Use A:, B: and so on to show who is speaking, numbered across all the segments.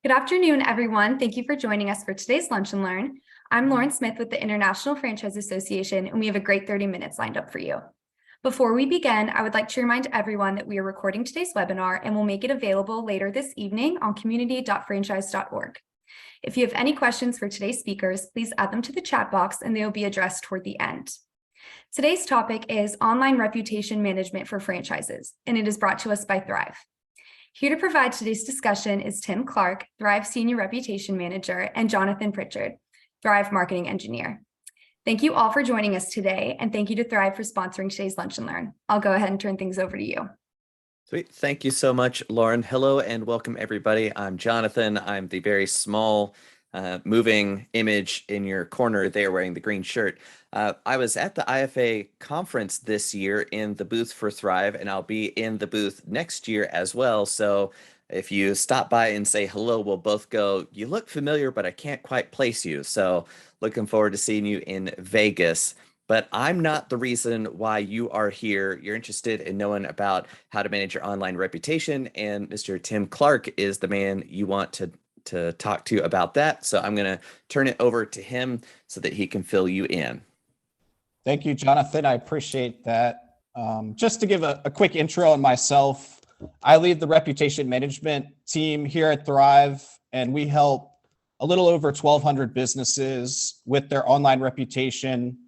A: Good afternoon, everyone. Thank you for joining us for today's Lunch and Learn. I'm Lauren Smith with the International Franchise Association, and we have a great 30 minutes lined up for you. Before we begin, I would like to remind everyone that we are recording today's webinar and will make it available later this evening on community.franchise.org. If you have any questions for today's speakers, please add them to the chat box and they will be addressed toward the end. Today's topic is online reputation management for franchises, and it is brought to us by Thrive. Here to provide today's discussion is Tim Clarke, Thrive Senior Reputation Manager, and Jonathan Pritchard, Thrive Marketing Engineer. Thank you all for joining us today, and thank you to Thrive for sponsoring today's Lunch and Learn. I'll go ahead and turn things over to you.
B: Sweet. Thank you so much, Lauren. Hello and welcome, everybody. I'm Jonathan. I'm the very small moving image in your corner there wearing the green shirt. I was at the IFA conference this year in the booth for Thrive, and I'll be in the booth next year as well. So if you stop by and say hello, we'll both go, "You look familiar, but I can't quite place you." So looking forward to seeing you in Vegas. But I'm not the reason why you are here. You're interested in knowing about how to manage your online reputation, and Mr. Tim Clarke is the man you want to talk to about that. So I'm going to turn it over to him so that he can fill you in.
C: Thank you, Jonathan. I appreciate that. Just to give a quick intro on myself, I lead the reputation management team here at Thrive, and we help a little over 1,200 businesses with their online reputation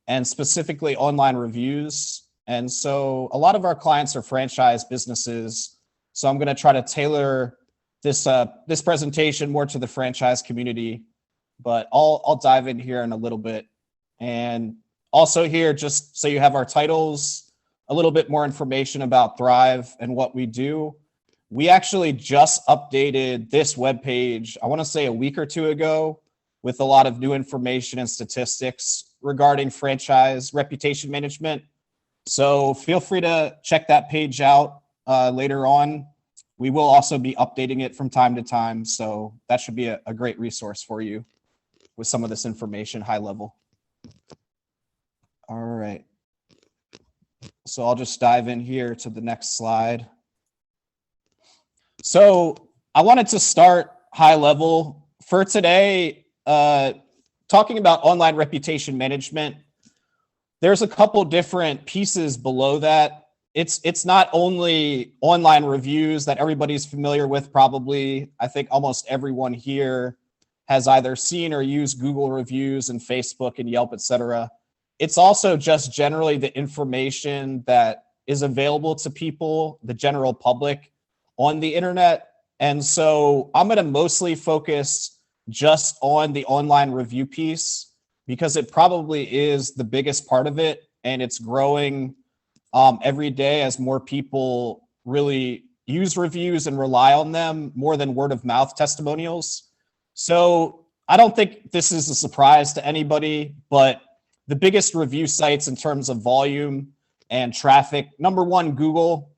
C: and specifically online reviews. And so a lot of our clients are franchise businesses. So I'm going to try to tailor this presentation more to the franchise community, but I'll dive in here in a little bit. And also here, just so you have our titles, a little bit more information about Thrive and what we do. We actually just updated this webpage, I want to say a week or two ago, with a lot of new information and statistics regarding franchise reputation management. So feel free to check that page out later on. We will also be updating it from time to time. So that should be a great resource for you with some of this information, high level. All right. So I'll just dive in here to the next slide. So I wanted to start high level for today, talking about online reputation management. There's a couple different pieces below that. It's not only online reviews that everybody's familiar with, probably. I think almost everyone here has either seen or used Google reviews and Facebook and Yelp, etc. It's also just generally the information that is available to people, the general public, on the internet. And so I'm going to mostly focus just on the online review piece because it probably is the biggest part of it, and it's growing every day as more people really use reviews and rely on them more than word of mouth testimonials. So I don't think this is a surprise to anybody, but the biggest review sites in terms of volume and traffic, number one, Google.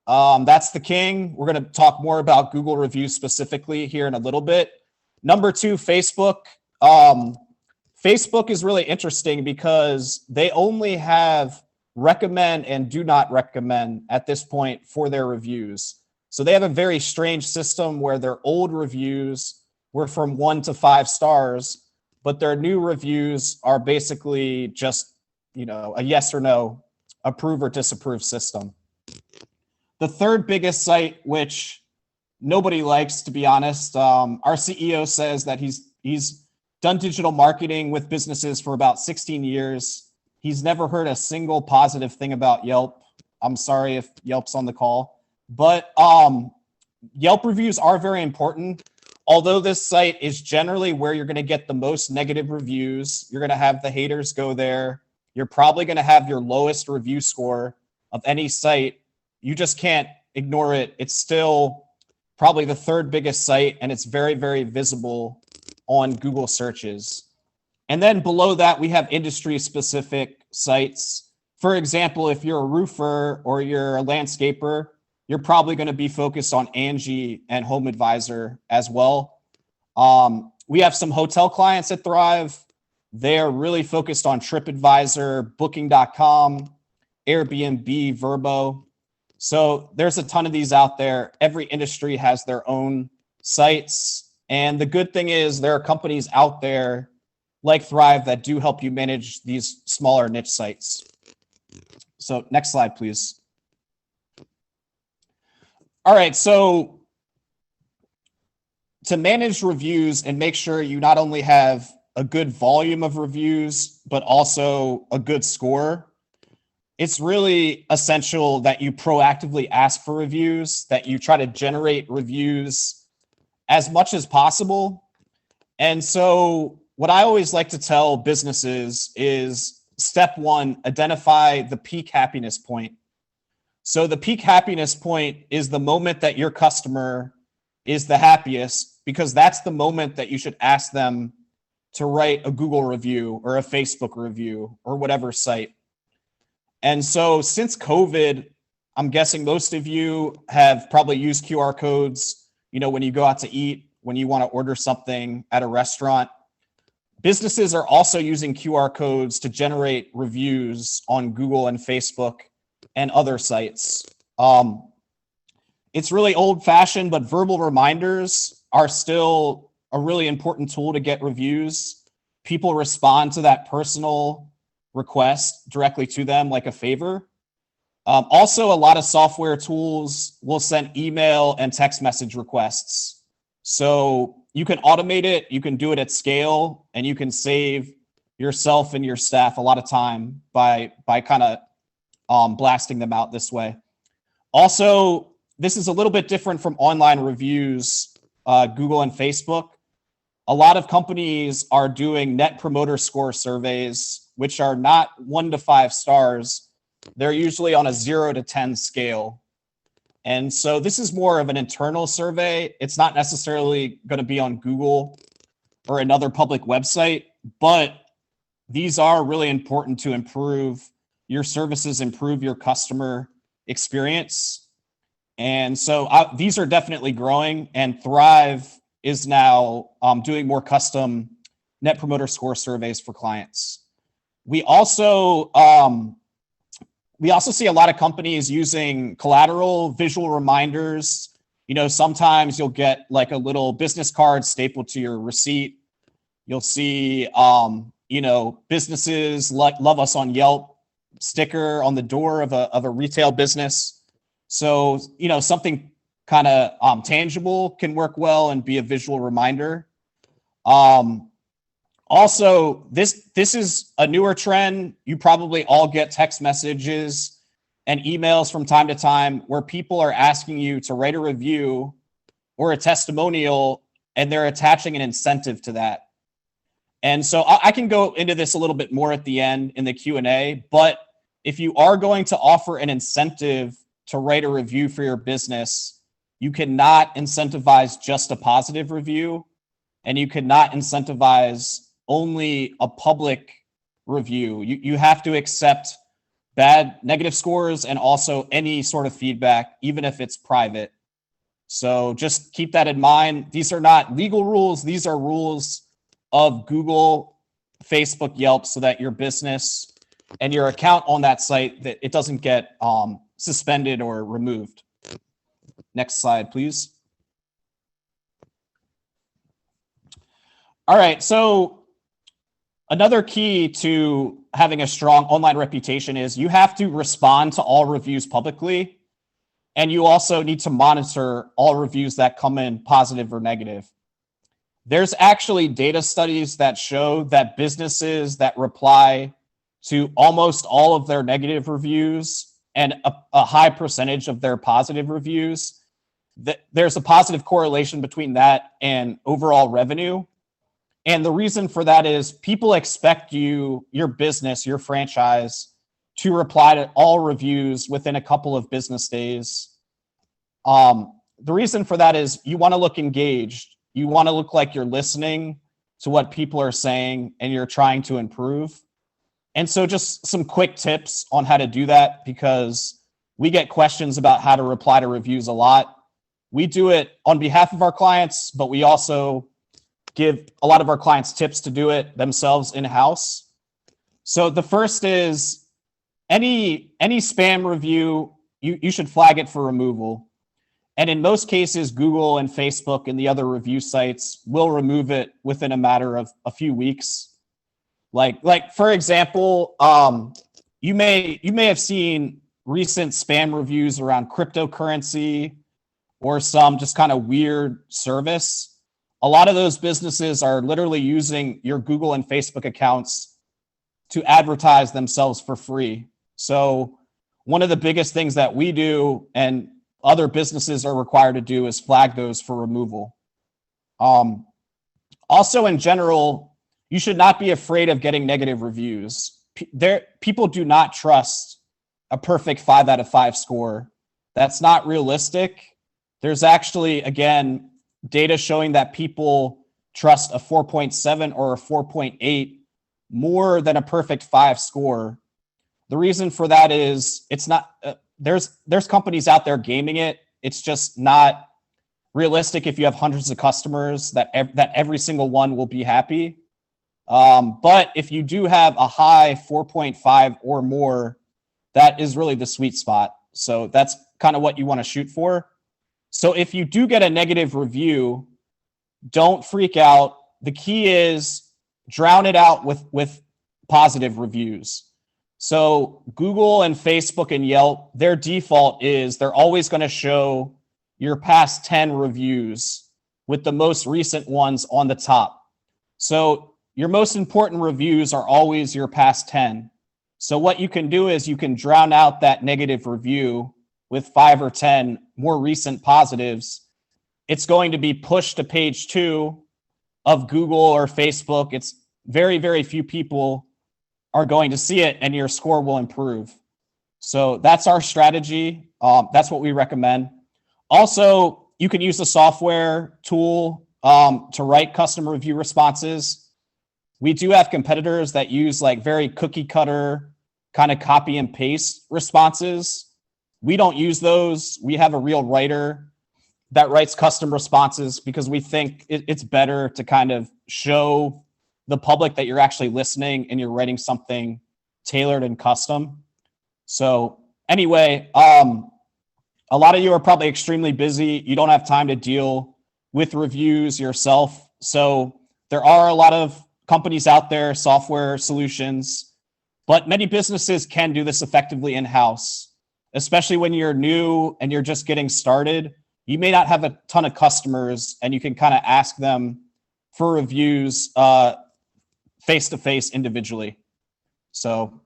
C: That's the king. We're going to talk more about Google reviews specifically here in a little bit. Number two, Facebook. Facebook is really interesting because they only have recommend and do not recommend at this point for their reviews. So they have a very strange system where their old reviews were from 1 to 5 stars, but their new reviews are basically just, a yes or no, approve or disapprove system. The third biggest site, which nobody likes, to be honest, our CEO says that he's done digital marketing with businesses for about 16 years. He's never heard a single positive thing about Yelp. I'm sorry if Yelp's on the call, but Yelp reviews are very important. Although this site is generally where you're going to get the most negative reviews, you're going to have the haters go there. You're probably going to have your lowest review score of any site. You just can't ignore it. It's still probably the third biggest site, and it's very, very visible on Google searches. And then below that, we have industry-specific sites. For example, if you're a roofer or you're a landscaper, you're probably going to be focused on Angie and Home Advisor as well. We have some hotel clients at Thrive. They're really focused on TripAdvisor, Booking.com, Airbnb, Vrbo. So there's a ton of these out there. Every industry has their own sites. And the good thing is there are companies out there like Thrive that do help you manage these smaller niche sites. So next slide, please. All right, so to manage reviews and make sure you not only have a good volume of reviews, but also a good score, it's really essential that you proactively ask for reviews, that you try to generate reviews as much as possible. And so what I always like to tell businesses is step one, identify the peak happiness point. So the peak happiness point is the moment that your customer is the happiest, because that's the moment that you should ask them to write a Google review or a Facebook review or whatever site. And so since COVID, I'm guessing most of you have probably used QR codes, when you go out to eat, when you want to order something at a restaurant. Businesses are also using QR codes to generate reviews on Google and Facebook and other sites. It's really old-fashioned, but verbal reminders are still a really important tool to get reviews. People respond to that personal request directly to them like a favor. Also, a lot of software tools will send email and text message requests. So you can automate it, you can do it at scale, and you can save yourself and your staff a lot of time by kind of blasting them out this way. Also, this is a little bit different from online reviews, Google and Facebook. A lot of companies are doing net promoter score surveys, which are not 1 to 5 stars. They're usually on a 0 to 10 scale. And so this is more of an internal survey. It's not necessarily going to be on Google or another public website, but these are really important to improve your services, improve your customer experience. And so these are definitely growing, and Thrive is now doing more custom net promoter score surveys for clients. We also see a lot of companies using collateral, visual reminders. Sometimes you'll get like a little business card stapled to your receipt. You'll see, businesses like Love Us on Yelp sticker on the door of a retail business. So, something kind of tangible can work well and be a visual reminder. Also, this is a newer trend. You probably all get text messages and emails from time to time where people are asking you to write a review or a testimonial, and they're attaching an incentive to that. And so I can go into this a little bit more at the end in the Q&A, but if you are going to offer an incentive to write a review for your business, you cannot incentivize just a positive review, and you cannot incentivize only a public review. You have to accept bad negative scores and also any sort of feedback, even if it's private. So just keep that in mind. These are not legal rules. These are rules of Google, Facebook, Yelp, so that your business and your account on that site, that it doesn't get suspended or removed. Next slide, please. All right, so another key to having a strong online reputation is you have to respond to all reviews publicly, and you also need to monitor all reviews that come in positive or negative. There's actually data studies that show that businesses that reply to almost all of their negative reviews and a high percentage of their positive reviews, that there's a positive correlation between that and overall revenue. And the reason for that is people expect you, your business, your franchise, to reply to all reviews within a couple of business days. The reason for that is you want to look engaged. You want to look like you're listening to what people are saying and you're trying to improve. And so just some quick tips on how to do that, because we get questions about how to reply to reviews a lot. We do it on behalf of our clients, but we also give a lot of our clients tips to do it themselves in-house. So the first is any spam review, you should flag it for removal. And in most cases, Google and Facebook and the other review sites will remove it within a matter of a few weeks. Like for example, you may have seen recent spam reviews around cryptocurrency or some just kind of weird service. A lot of those businesses are literally using your Google and Facebook accounts to advertise themselves for free. So one of the biggest things that we do and other businesses are required to do is flag those for removal. Also, in general, you should not be afraid of getting negative reviews. People do not trust a perfect 5 out of 5 score. That's not realistic. There's actually, again, data showing that people trust a 4.7 or a 4.8 more than a perfect 5 score. The reason for that is it's not, there's companies out there gaming it. It's just not realistic if you have hundreds of customers that every single one will be happy. But if you do have a high 4.5 or more, that is really the sweet spot. So that's kind of what you want to shoot for. So if you do get a negative review, don't freak out. The key is drown it out with positive reviews. So Google and Facebook and Yelp, their default is they're always going to show your past 10 reviews with the most recent ones on the top. So your most important reviews are always your past 10. So what you can do is you can drown out that negative review with 5 or 10 more recent positives. It's going to be pushed to page 2 of Google or Facebook. It's very, very few people are going to see it, and your score will improve. So that's our strategy. That's what we recommend. Also, you can use the software tool to write custom review responses. We do have competitors that use like very cookie cutter kind of copy and paste responses. We don't use those. We have a real writer that writes custom responses because we think it's better to kind of show the public that you're actually listening and you're writing something tailored and custom. So anyway, a lot of you are probably extremely busy. You don't have time to deal with reviews yourself. So there are a lot of companies out there, software solutions, but many businesses can do this effectively in-house, especially when you're new and you're just getting started. You may not have a ton of customers and you can kind of ask them for reviews face-to-face individually. So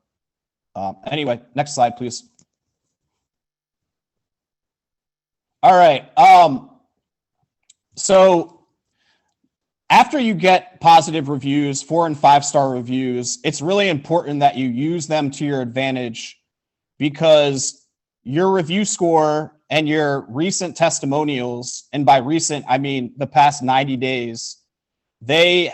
C: anyway, next slide, please. All right. So after you get positive reviews, 4 and 5 star reviews, it's really important that you use them to your advantage because your review score and your recent testimonials, and by recent, I mean the past 90 days, they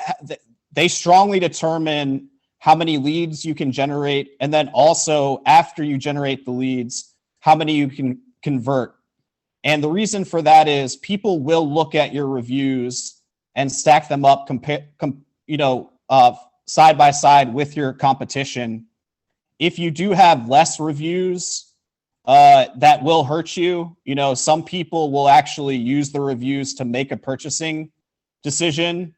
C: strongly determine how many leads you can generate. And then also after you generate the leads, how many you can convert. And the reason for that is people will look at your reviews and stack them up, side by side with your competition. If you do have less reviews, that will hurt you. Some people will actually use the reviews to make a purchasing decision.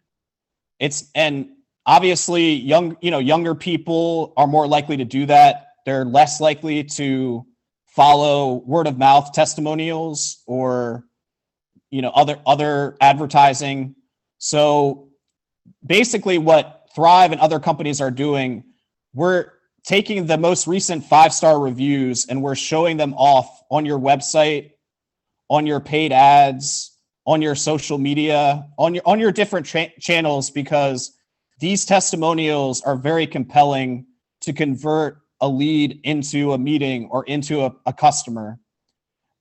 C: And obviously younger people are more likely to do that. They're less likely to follow word of mouth testimonials or other advertising. So basically what Thrive and other companies are doing, we're taking the most recent 5-star reviews and we're showing them off on your website, on your paid ads, on your social media, on your different channels, because these testimonials are very compelling to convert a lead into a meeting or into a customer.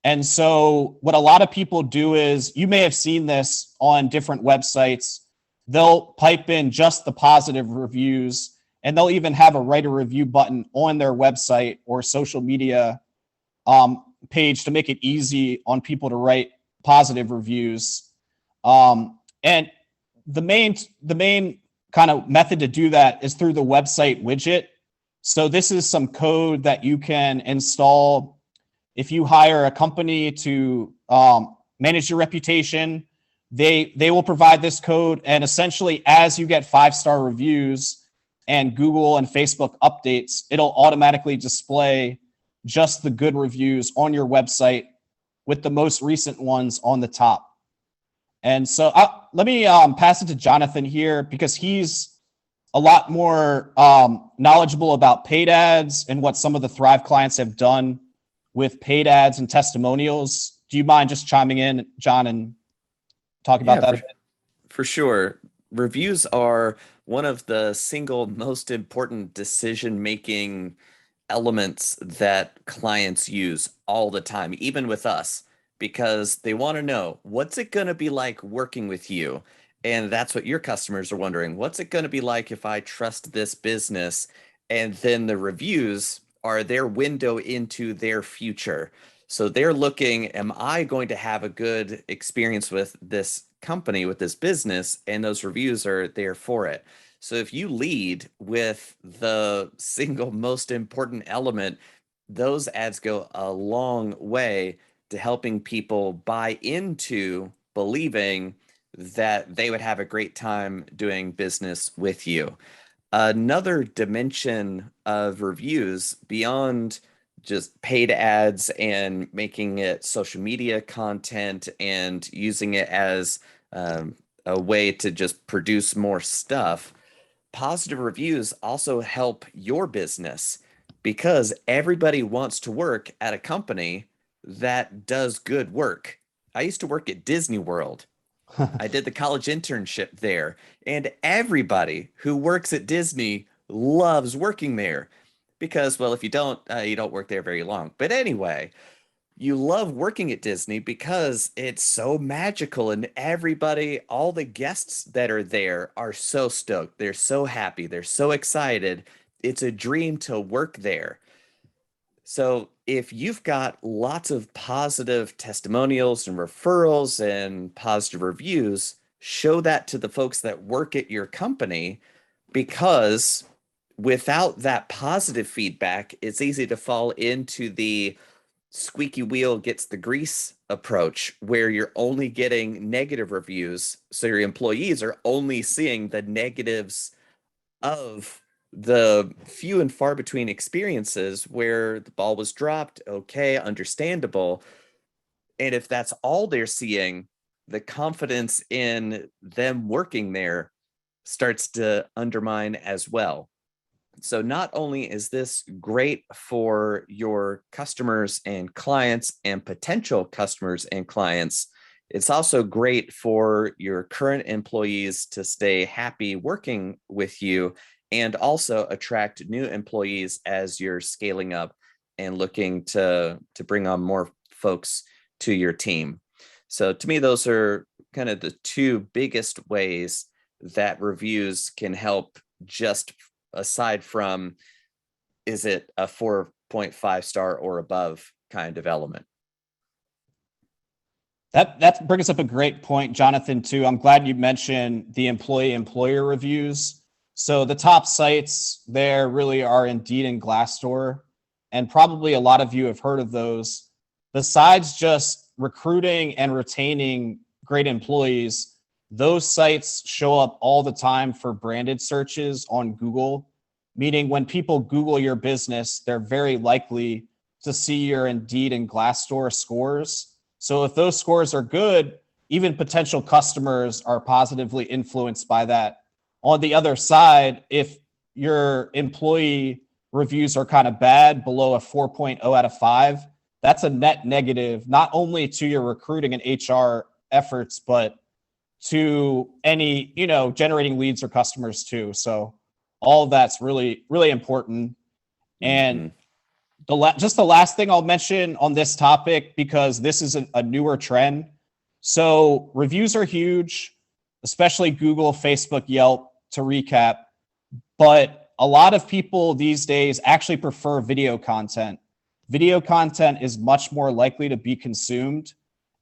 C: And so what a lot of people do is, you may have seen this on different websites, they'll pipe in just the positive reviews, and they'll even have a write a review button on their website or social media page to make it easy on people to write positive reviews. And the main kind of method to do that is through the website widget. So this is some code that you can install if you hire a company to manage your reputation. They will provide this code, and essentially as you get 5-star reviews and Google and Facebook updates, it'll automatically display just the good reviews on your website with the most recent ones on the top. And so let me pass it to Jonathan here, because he's a lot more knowledgeable about paid ads and what some of the Thrive clients have done with paid ads and testimonials. Do you mind just chiming in, John, and talk about that?
B: For sure. Reviews are one of the single most important decision-making elements that clients use all the time, even with us, because they want to know, what's it going to be like working with you? And that's what your customers are wondering. What's it going to be like if I trust this business? And then the reviews are their window into their future. So they're looking, am I going to have a good experience with this company, with this business? And those reviews are there for it. So if you lead with the single most important element, those ads go a long way to helping people buy into believing that they would have a great time doing business with you. Another dimension of reviews beyond just paid ads and making it social media content and using it as a way to just produce more stuff, positive reviews also help your business, because everybody wants to work at a company that does good work. I used to work at Disney World. I did the college internship there, and everybody who works at Disney loves working there because, well, if you don't work there very long. But anyway, you love working at Disney because it's so magical, and everybody, all the guests that are there are so stoked. They're so happy. They're so excited. It's a dream to work there. So if you've got lots of positive testimonials and referrals and positive reviews, show that to the folks that work at your company, because without that positive feedback, it's easy to fall into the squeaky wheel gets the grease approach, where you're only getting negative reviews. So your employees are only seeing the negatives of the few and far between experiences where the ball was dropped. Okay, understandable. And if that's all they're seeing, the confidence in them working there starts to undermine as well. So not only is this great for your customers and clients and potential customers and clients, it's also great for your current employees to stay happy working with you, and also attract new employees as you're scaling up and looking to bring on more folks to your team. So to me, those are kind of the two biggest ways that reviews can help, just aside from, is it a 4.5 star or above kind of element.
C: That brings up a great point, Jonathan, too. I'm glad you mentioned the employee-employer reviews. So the top sites there really are Indeed and Glassdoor, and probably a lot of you have heard of those. Besides just recruiting and retaining great employees, those sites show up all the time for branded searches on Google, meaning when people Google your business, they're very likely to see your Indeed and Glassdoor scores. So if those scores are good, even potential customers are positively influenced by that. On the other side, if your employee reviews are kind of bad, below a 4.0 out of 5, that's a net negative, not only to your recruiting and HR efforts, but to any, generating leads or customers too. So all of that's really, really important. And just the last thing I'll mention on this topic, because this is a newer trend. So reviews are huge, especially Google, Facebook, Yelp, to recap. But a lot of people these days actually prefer video content. Video content is much more likely to be consumed.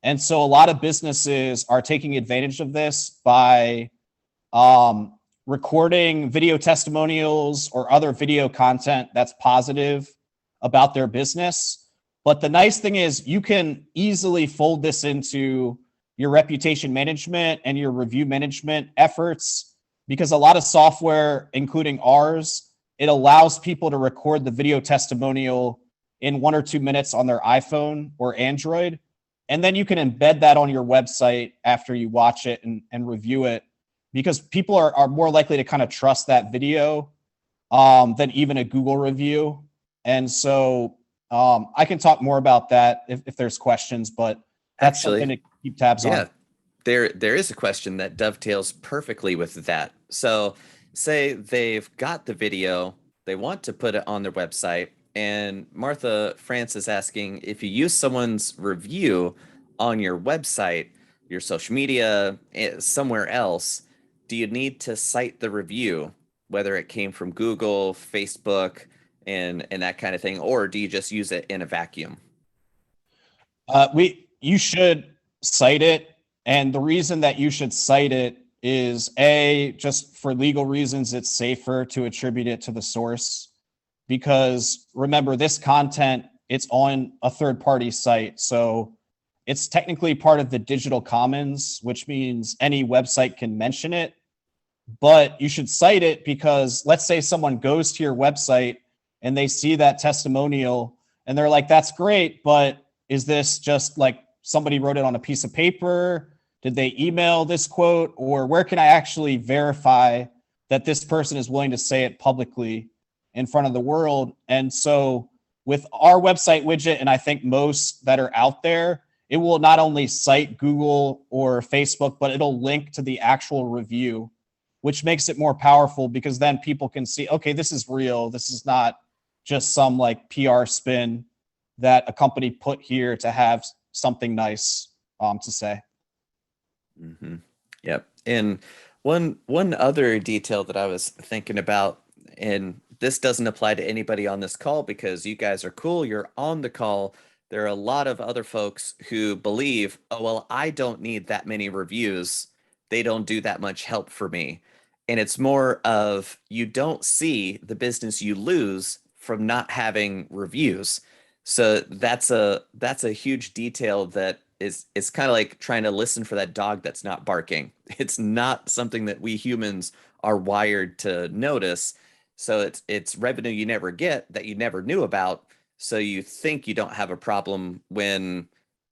C: And so a lot of businesses are taking advantage of this by recording video testimonials or other video content that's positive about their business. But the nice thing is you can easily fold this into your reputation management and your review management efforts, because a lot of software, including ours, it allows people to record the video testimonial in 1 or 2 minutes on their iPhone or Android. And then you can embed that on your website after you watch it and review it, because people are more likely to kind of trust that video than even a Google review. And so I can talk more about that if there's questions, but that's
B: Actually,
C: something to keep tabs
B: yeah,
C: on.
B: there is a question that dovetails perfectly with that. So say they've got the video, they want to put it on their website, and Martha France is asking, if you use someone's review on your website, your social media, somewhere else, do you need to cite the review, whether it came from Google, Facebook, and that kind of thing, or do you just use it in a vacuum?
C: You should cite it. And the reason that you should cite it is just for legal reasons, it's safer to attribute it to the source, because remember, this content, it's on a third party site. So it's technically part of the digital commons, which means any website can mention it, but you should cite it because let's say someone goes to your website and they see that testimonial and they're like, that's great, but is this just like somebody wrote it on a piece of paper? Did they email this quote? Or where can I actually verify that this person is willing to say it publicly in front of the world? And so with our website widget, and I think most that are out there, it will not only cite Google or Facebook, but it'll link to the actual review, which makes it more powerful because then people can see, okay, this is real. This is not just some like PR spin that a company put here to have something nice to say.
B: Mm-hmm. Yep. And one other detail that I was thinking about, and this doesn't apply to anybody on this call because you guys are cool, you're on the call. There are a lot of other folks who believe, oh, well, I don't need that many reviews. They don't do that much help for me. And it's more of you don't see the business you lose from not having reviews. So that's a huge detail that it's kind of like trying to listen for that dog that's not barking. It's not something that we humans are wired to notice. So it's revenue you never get that you never knew about. So you think you don't have a problem when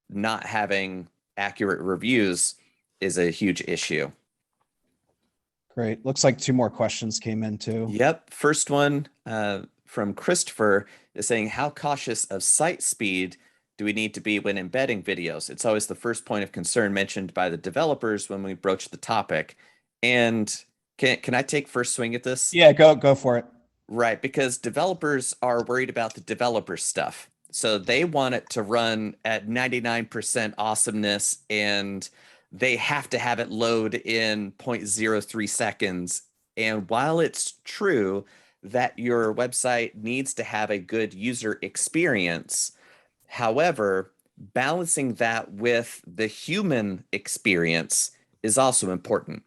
B: not having accurate reviews is a huge issue.
C: Great. Looks like 2 more questions came in too.
B: Yep. First one from Christopher is saying, how cautious of site speed do we need to be when embedding videos? It's always the first point of concern mentioned by the developers when we broach the topic. And can I take first swing at this?
C: Yeah, go for it.
B: Right, because developers are worried about the developer stuff. So they want it to run at 99% awesomeness, and they have to have it load in 0.03 seconds. And while it's true that your website needs to have a good user experience, however, balancing that with the human experience is also important.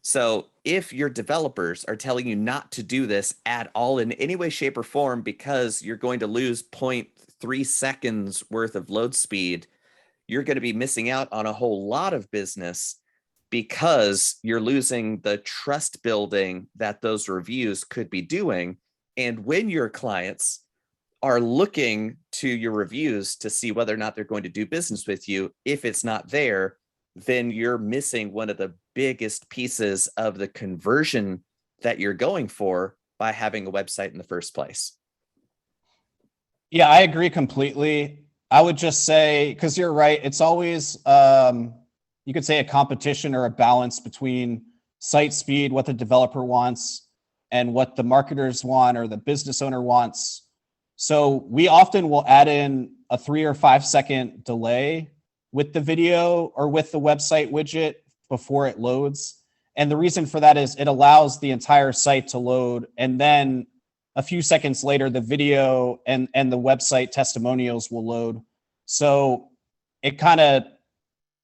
B: So if your developers are telling you not to do this at all in any way, shape, or form because you're going to lose 0.3 seconds worth of load speed, you're going to be missing out on a whole lot of business because you're losing the trust building that those reviews could be doing. And when your clients are looking to your reviews to see whether or not they're going to do business with you, if it's not there, then you're missing one of the biggest pieces of the conversion that you're going for by having a website in the first place.
C: Yeah, I agree completely. I would just say, because you're right, it's always, you could say a competition or a balance between site speed, what the developer wants, and what the marketers want or the business owner wants. So we often will add in a 3 or 5 second delay with the video or with the website widget before it loads. And the reason for that is it allows the entire site to load. And then a few seconds later, the video and the website testimonials will load. So it kind of,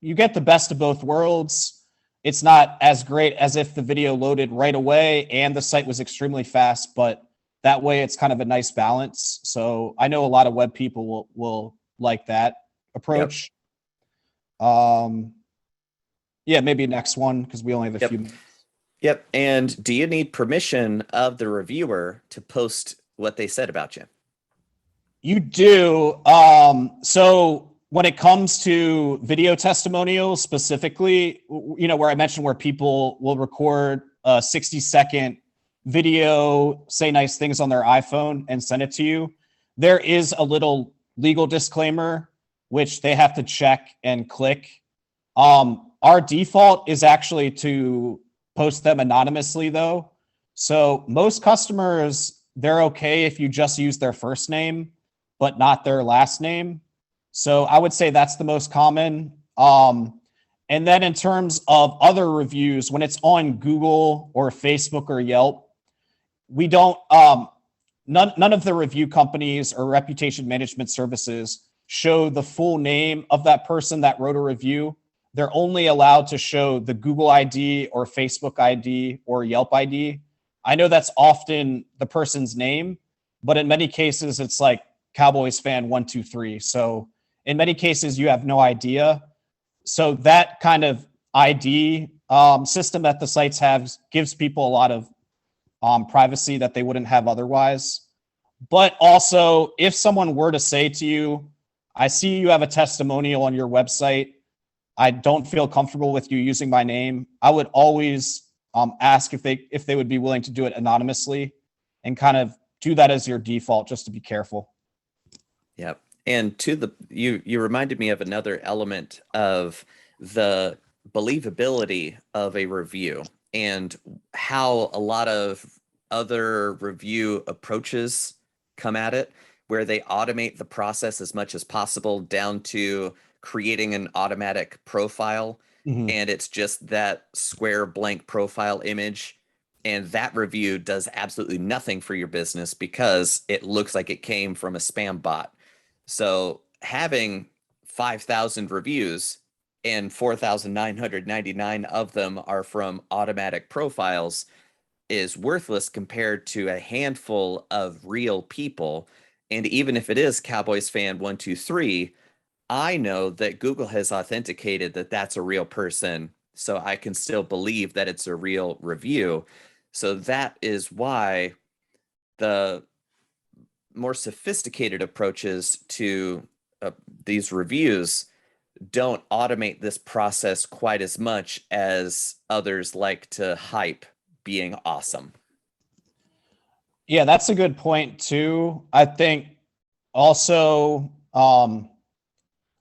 C: you get the best of both worlds. It's not as great as if the video loaded right away and the site was extremely fast, but that way it's kind of a nice balance. So I know a lot of web people will like that approach. Yeah, maybe next one because we only have a few minutes.
B: Yep. And do you need permission of the reviewer to post what they said about you?
C: You do. So when it comes to video testimonials specifically, where I mentioned where people will record a 60-second video, say nice things on their iPhone and send it to you, there is a little legal disclaimer which they have to check and click. Our default is actually to post them anonymously though. So most customers, they're okay if you just use their first name, but not their last name. So I would say that's the most common. And then in terms of other reviews, when it's on Google or Facebook or Yelp, we don't, none of the review companies or reputation management services show the full name of that person that wrote a review. They're only allowed to show the Google ID or Facebook ID or Yelp ID. I know that's often the person's name, but in many cases it's like Cowboys fan 123. So in many cases you have no idea. So that kind of ID system that the sites have gives people a lot of privacy that they wouldn't have otherwise. But also, if someone were to say to you, I see you have a testimonial on your website, I don't feel comfortable with you using my name, I would always ask if they would be willing to do it anonymously and kind of do that as your default, just to be careful.
B: Yep. And you reminded me of another element of the believability of a review and how a lot of other review approaches come at it, where they automate the process as much as possible down to creating an automatic profile. And it's just that square blank profile image. And that review does absolutely nothing for your business because it looks like it came from a spam bot. So having 5,000 reviews and 4,999 of them are from automatic profiles is worthless compared to a handful of real people. And even if it is Cowboys fan 123, I know that Google has authenticated that that's a real person, so I can still believe that it's a real review. So that is why the more sophisticated approaches to these reviews don't automate this process quite as much as others like to hype being awesome.
C: Yeah, that's a good point too. I think also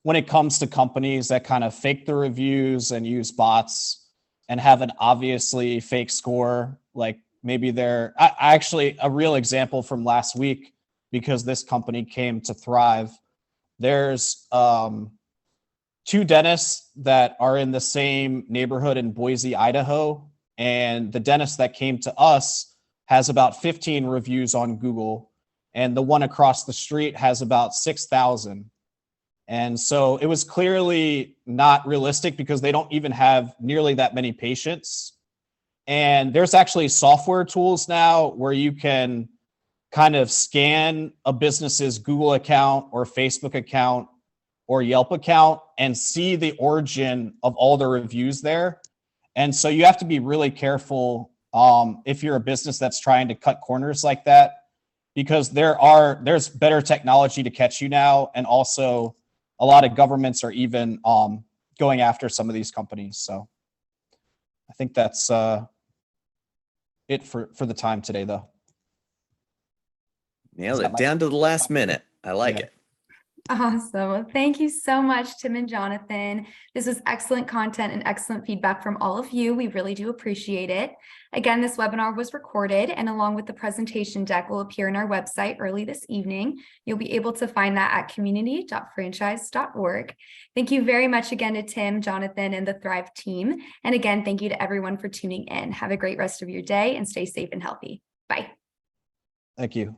C: when it comes to companies that kind of fake the reviews and use bots and have an obviously fake score, like maybe they're actually a real example from last week, because this company came to Thrive. There's two dentists that are in the same neighborhood in Boise, Idaho. And the dentist that came to us has about 15 reviews on Google. And the one across the street has about 6,000. And so it was clearly not realistic because they don't even have nearly that many patients. And there's actually software tools now where you can kind of scan a business's Google account or Facebook account or Yelp account and see the origin of all the reviews there. And so you have to be really careful if you're a business that's trying to cut corners like that, because there's better technology to catch you now. And also a lot of governments are even going after some of these companies. So I think that's it for the time today, though.
B: Nailed it down to the last minute. I like it.
A: Awesome. Well, thank you so much, Tim and Jonathan. This was excellent content and excellent feedback from all of you. We really do appreciate it. Again, this webinar was recorded, and along with the presentation deck will appear on our website early this evening. You'll be able to find that at community.franchise.org. Thank you very much again to Tim, Jonathan, and the Thrive team. And again, thank you to everyone for tuning in. Have a great rest of your day and stay safe and healthy. Bye.
C: Thank you.